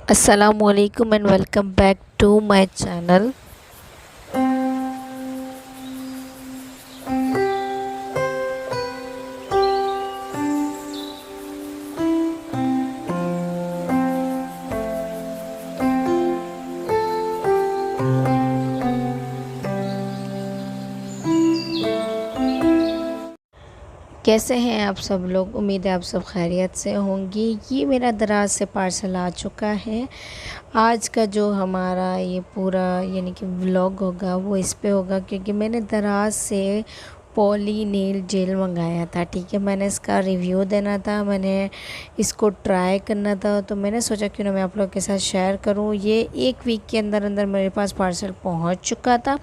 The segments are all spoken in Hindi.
Assalamualaikum and welcome back to my channel. कैसे हैं आप सब लोग? उम्मीद है आप सब खैरियत से होंगी। ये मेरा दराज से पार्सल आ चुका है। आज का जो हमारा ये पूरा यानी कि व्लॉग होगा वो इस पे होगा, क्योंकि मैंने दराज से पॉली नेल जेल मंगाया था। ठीक है, मैंने इसका रिव्यू देना था, मैंने इसको ट्राई करना था, तो मैंने सोचा क्यों ना मैं आप लोग के साथ शेयर करूं। ये एक वीक के अंदर अंदर मेरे पास पार्सल पहुंच चुका था।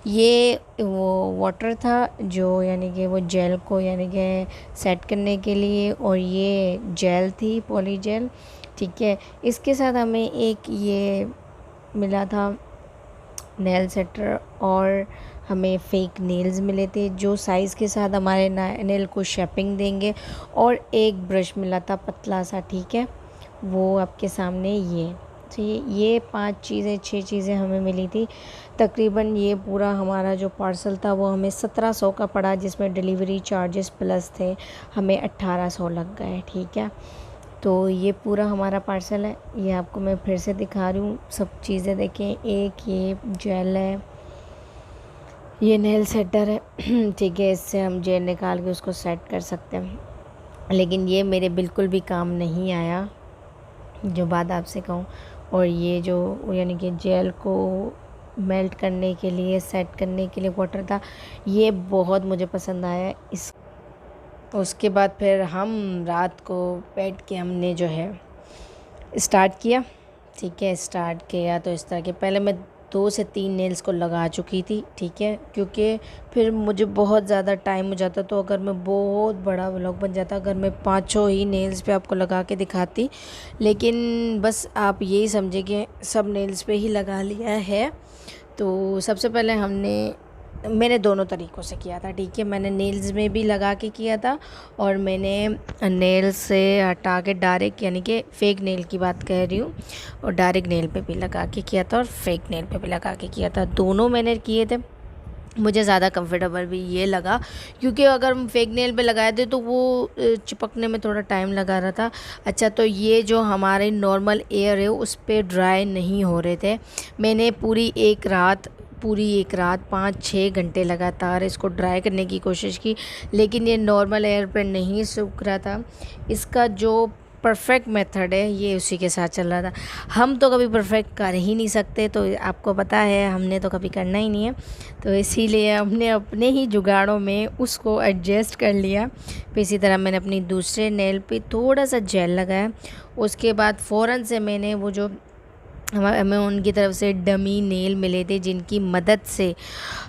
ये वो वाटर था जो यानी कि वो जेल को यानी कि सेट करने के लिए, और ये जेल थी पॉली जेल। ठीक है, इसके साथ हमें एक ये मिला था नेल सेटर, और हमें फेक नेल्स मिले थे जो साइज़ के साथ हमारे नेल को शेपिंग देंगे, और एक ब्रश मिला था पतला सा। ठीक है, वो आपके सामने ये तो ये 6 चीज़ें हमें मिली थी। तकरीबन ये पूरा हमारा जो पार्सल था वो हमें 1700 का पड़ा, जिसमें डिलीवरी चार्जेस प्लस थे, हमें 1800 लग गए। ठीक है, तो ये पूरा हमारा पार्सल है। ये आपको मैं फिर से दिखा रही हूँ, सब चीज़ें देखें। एक ये जेल है, ये नेल सेटर है। ठीक है, इससे हम जेल निकाल के उसको सेट कर सकते हैं, लेकिन ये मेरे बिल्कुल भी काम नहीं आया, जो बात आपसे कहूँ। और ये जो यानी कि जेल को मेल्ट करने के लिए, सेट करने के लिए वाटर था, ये बहुत मुझे पसंद आया। इस उसके बाद फिर हम रात को बैठ के हमने जो है स्टार्ट किया। ठीक है, स्टार्ट किया तो इस तरह के पहले मैं 2 से 3 नेल्स को लगा चुकी थी। ठीक है, क्योंकि फिर मुझे बहुत ज़्यादा टाइम हो जाता, तो अगर मैं बहुत बड़ा व्लॉग बन जाता अगर मैं 5 ही नेल्स पे आपको लगा के दिखाती। लेकिन बस आप यही समझे कि सब नेल्स पे ही लगा लिया है। तो सबसे पहले मैंने दोनों तरीक़ों से किया था। ठीक है, मैंने नेल्स में भी लगा के किया था, और मैंने नेल से हटा के डायरेक्ट यानी कि फ़ेक नेल की बात कह रही हूँ, और डायरेक्ट नेल पे भी लगा के किया था, और फेक नेल पे भी लगा के किया था। दोनों मैंने किए थे। मुझे ज़्यादा कंफर्टेबल भी ये लगा, क्योंकि अगर हम फेक नेल पे लगाए थे तो वो चिपकने में थोड़ा टाइम लगा रहा था। अच्छा, तो ये जो हमारे नॉर्मल एयर है उस पर ड्राई नहीं हो रहे थे। मैंने पूरी एक रात 5-6 घंटे लगातार इसको ड्राई करने की कोशिश की, लेकिन ये नॉर्मल एयर पे नहीं सूख रहा था। इसका जो परफेक्ट मेथड है ये उसी के साथ चल रहा था। हम तो कभी परफेक्ट कर ही नहीं सकते, तो आपको पता है हमने तो कभी करना ही नहीं है, तो इसीलिए हमने अपने ही जुगाड़ों में उसको एडजस्ट कर लिया। फिर इसी तरह मैंने अपनी दूसरे नेल पे थोड़ा सा जेल लगाया। उसके बाद फ़ौरन से मैंने वो जो हमें उनकी तरफ से डमी नेल मिले थे, जिनकी मदद से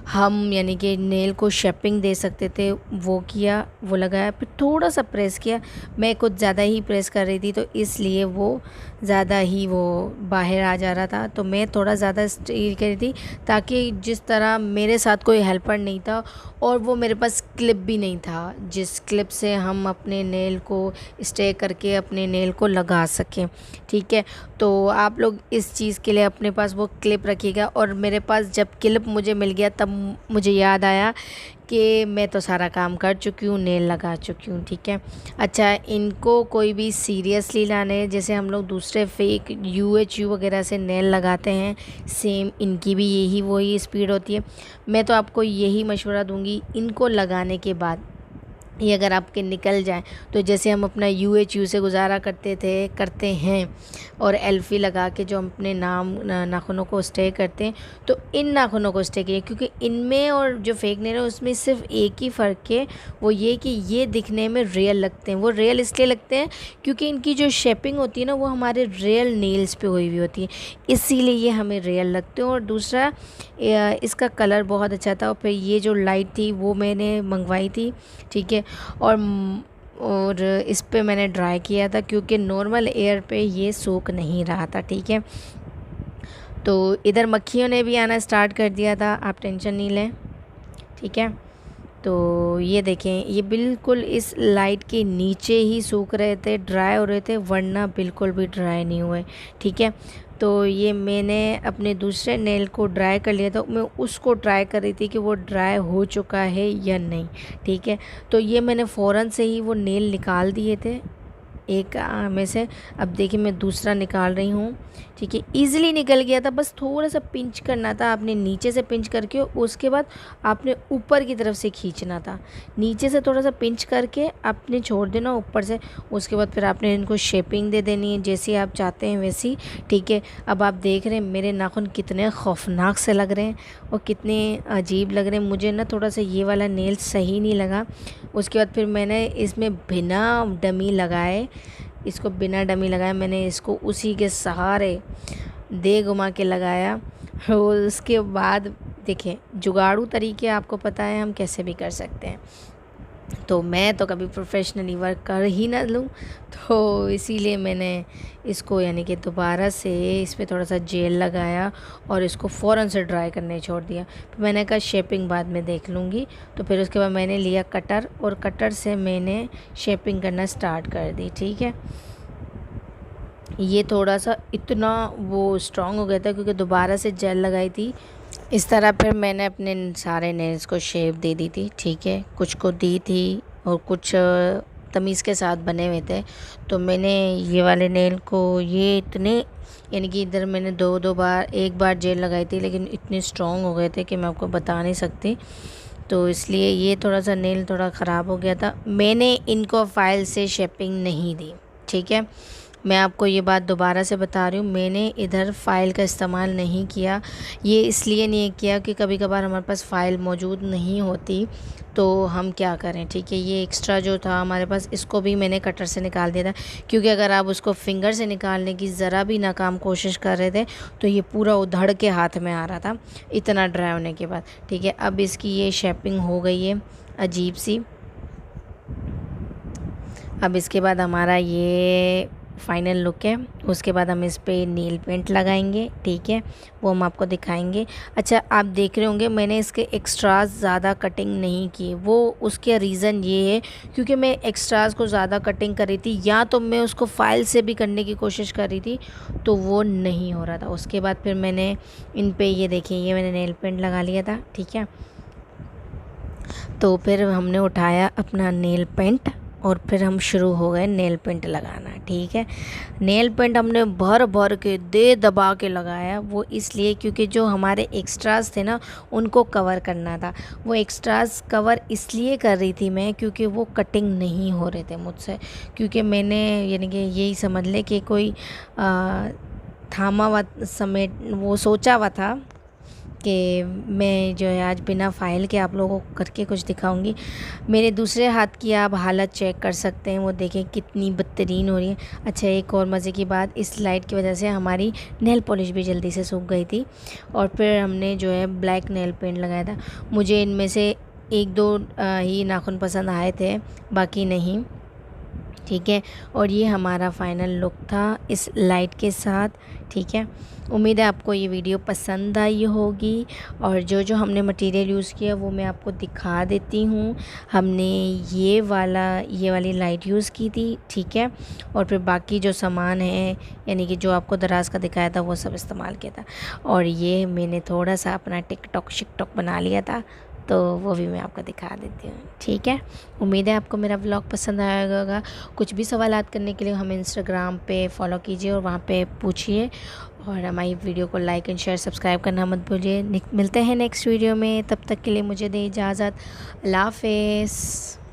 हम यानी कि नेल को शेपिंग दे सकते थे, वो किया, वो लगाया। फिर थोड़ा सा प्रेस किया, मैं कुछ ज़्यादा ही प्रेस कर रही थी, तो इसलिए वो ज़्यादा ही वो बाहर आ जा रहा था। तो मैं थोड़ा ज़्यादा स्टील कर रही थी, ताकि जिस तरह मेरे साथ कोई हेल्पर नहीं था, और वो मेरे पास क्लिप भी नहीं था जिस क्लिप से हम अपने नेल को स्टे करके अपने नेल को लगा सकें। ठीक है, तो आप लोग इस चीज़ के लिए अपने पास वो क्लिप रखिएगा। और मेरे पास जब क्लिप मुझे मिल गया तब मुझे याद आया कि मैं तो सारा काम कर चुकी हूँ, नेल लगा चुकी हूँ। ठीक है, अच्छा, इनको कोई भी सीरियसली लाने, जैसे हम लोग दूसरे फेक UHU वगैरह से नेल लगाते हैं, सेम इनकी भी वही स्पीड होती है। मैं तो आपको यही मशवरा दूँगी, इनको लगाने के बाद ये अगर आपके निकल जाए, तो जैसे हम अपना UHU से गुजारा करते हैं, और एल्फ़ी लगा के जो हम अपने नाखूनों को स्टे करते हैं, तो इन नाखूनों को स्टे किए, क्योंकि इनमें और जो फेक नेल है उसमें सिर्फ एक ही फ़र्क है, वो ये कि ये दिखने में रियल लगते हैं। वो रियल इसलिए लगते हैं क्योंकि इनकी जो शेपिंग होती है ना, वो हमारे रियल नेल्स पे हुई हुई होती है, इसीलिए ये हमें रियल लगते हैं। और दूसरा, इसका कलर बहुत अच्छा था। और फिर ये जो लाइट थी वो मैंने मंगवाई थी। ठीक है, और इस पे मैंने ड्राई किया था, क्योंकि नॉर्मल एयर पे ये सूख नहीं रहा था। ठीक है, तो इधर मक्खियों ने भी आना स्टार्ट कर दिया था, आप टेंशन नहीं लें। ठीक है, तो ये देखें, ये बिल्कुल इस लाइट के नीचे ही सूख रहे थे, ड्राई हो रहे थे, वरना बिल्कुल भी ड्राई नहीं हुए। ठीक है, तो ये मैंने अपने दूसरे नेल को ड्राई कर लिया था, मैं उसको ट्राई कर रही थी कि वो ड्राई हो चुका है या नहीं। ठीक है, तो ये मैंने फ़ौरन से ही वो नेल निकाल दिए थे एक में से। अब देखिए मैं दूसरा निकाल रही हूँ। ठीक है, ईज़िली निकल गया था, बस थोड़ा सा पिंच करना था आपने, नीचे से पिंच करके उसके बाद आपने ऊपर की तरफ से खींचना था। नीचे से थोड़ा सा पिंच करके आपने छोड़ देना ऊपर से, उसके बाद फिर आपने इनको शेपिंग दे देनी है जैसी आप चाहते हैं वैसी। ठीक है, अब आप देख रहे हैं मेरे नाखून कितने खौफनाक से लग रहे हैं और कितने अजीब लग रहे हैं। मुझे ना थोड़ा सा ये वाला नेल सही नहीं लगा। उसके बाद फिर मैंने इसमें बिना डमी लगाए, इसको बिना डमी लगाए मैंने इसको उसी के सहारे दे घुमा के लगाया। और उसके बाद देखें, जुगाड़ू तरीके आपको पता है हम कैसे भी कर सकते हैं, तो मैं तो कभी प्रोफेशनली वर्क कर ही ना लूँ, तो इसीलिए मैंने इसको यानी कि दोबारा से इस पर थोड़ा सा जेल लगाया और इसको फ़ौरन से ड्राई करने छोड़ दिया। फिर मैंने कहा शेपिंग बाद में देख लूँगी, तो फिर उसके बाद मैंने लिया कटर और कटर से मैंने शेपिंग करना स्टार्ट कर दी। ठीक है, ये थोड़ा सा इतना वो स्ट्रॉन्ग हो गया था क्योंकि दोबारा से जेल लगाई थी। इस तरह फिर मैंने अपने सारे नेल्स को शेप दे दी थी। ठीक है, कुछ को दी थी और कुछ तमीज़ के साथ बने हुए थे। तो मैंने ये वाले नेल को ये इतने यानी कि इधर मैंने दो बार, एक बार जेल लगाई थी लेकिन इतने स्ट्रॉन्ग हो गए थे कि मैं आपको बता नहीं सकती। तो इसलिए ये थोड़ा सा नेल थोड़ा ख़राब हो गया था। मैंने इनको फ़ाइल से शेपिंग नहीं दी। ठीक है, मैं आपको ये बात दोबारा से बता रही हूँ, मैंने इधर फ़ाइल का इस्तेमाल नहीं किया। ये इसलिए नहीं किया कि कभी कभार हमारे पास फ़ाइल मौजूद नहीं होती तो हम क्या करें। ठीक है, ये एक्स्ट्रा जो था हमारे पास, इसको भी मैंने कटर से निकाल दिया था, क्योंकि अगर आप उसको फिंगर से निकालने की ज़रा भी नाकाम कोशिश कर रहे थे तो ये पूरा उधड़ के हाथ में आ रहा था इतना ड्राई होने के बाद। ठीक है, अब इसकी ये शेपिंग हो गई है अजीब सी। अब इसके बाद हमारा ये फाइनल लुक है। उसके बाद हम इस पे नील पेंट लगाएंगे। ठीक है, वो हम आपको दिखाएंगे। अच्छा, आप देख रहे होंगे मैंने इसके एक्स्ट्रास ज़्यादा कटिंग नहीं की। वो उसके रीज़न ये है क्योंकि मैं एक्स्ट्रास को ज़्यादा कटिंग कर रही थी, या तो मैं उसको फाइल से भी करने की कोशिश कर रही थी तो वो नहीं हो रहा था। उसके बाद फिर मैंने इन पे ये देखिए, ये मैंने नेल पेंट लगा लिया था। ठीक है, तो फिर हमने उठाया अपना नेल पेंट और फिर हम शुरू हो गए नेल पेंट लगाना। ठीक है, नेल पेंट हमने भर भर के दे दबा के लगाया, वो इसलिए क्योंकि जो हमारे एक्स्ट्रास थे ना उनको कवर करना था। वो एक्स्ट्रास कवर इसलिए कर रही थी मैं क्योंकि वो कटिंग नहीं हो रहे थे मुझसे, क्योंकि मैंने यानी कि यही समझ ले कि कोई थामा हुआ समेट वो सोचा हुआ था कि मैं जो है आज बिना फ़ाइल के आप लोगों को करके कुछ दिखाऊंगी। मेरे दूसरे हाथ की आप हालत चेक कर सकते हैं, वो देखें कितनी बदतरीन हो रही है। अच्छा, एक और मज़े की बात, इस लाइट की वजह से हमारी नेल पॉलिश भी जल्दी से सूख गई थी और फिर हमने जो है ब्लैक नेल पेंट लगाया था। मुझे इनमें से एक दो ही नाखून पसंद आए थे, बाकी नहीं। ठीक है, और ये हमारा फाइनल लुक था इस लाइट के साथ। ठीक है, उम्मीद है आपको ये वीडियो पसंद आई होगी और जो जो हमने मटेरियल यूज़ किया वो मैं आपको दिखा देती हूँ। हमने ये वाली लाइट यूज़ की थी। ठीक है, और फिर बाकी जो सामान है यानी कि जो आपको दराज का दिखाया था वो सब इस्तेमाल किया था। और ये मैंने थोड़ा सा अपना टिकटॉक शिकटॉक बना लिया था, तो वो भी मैं आपको दिखा देती हूँ। ठीक है, उम्मीद है आपको मेरा व्लॉग पसंद आएगा होगा। कुछ भी सवालात करने के लिए हमें इंस्टाग्राम पे फॉलो कीजिए और वहाँ पे पूछिए, और हमारी वीडियो को लाइक एंड शेयर सब्सक्राइब करना मत भूलिए। मिलते हैं नेक्स्ट वीडियो में, तब तक के लिए मुझे दे इजाज़त। अल्लाह हाफ़िज़।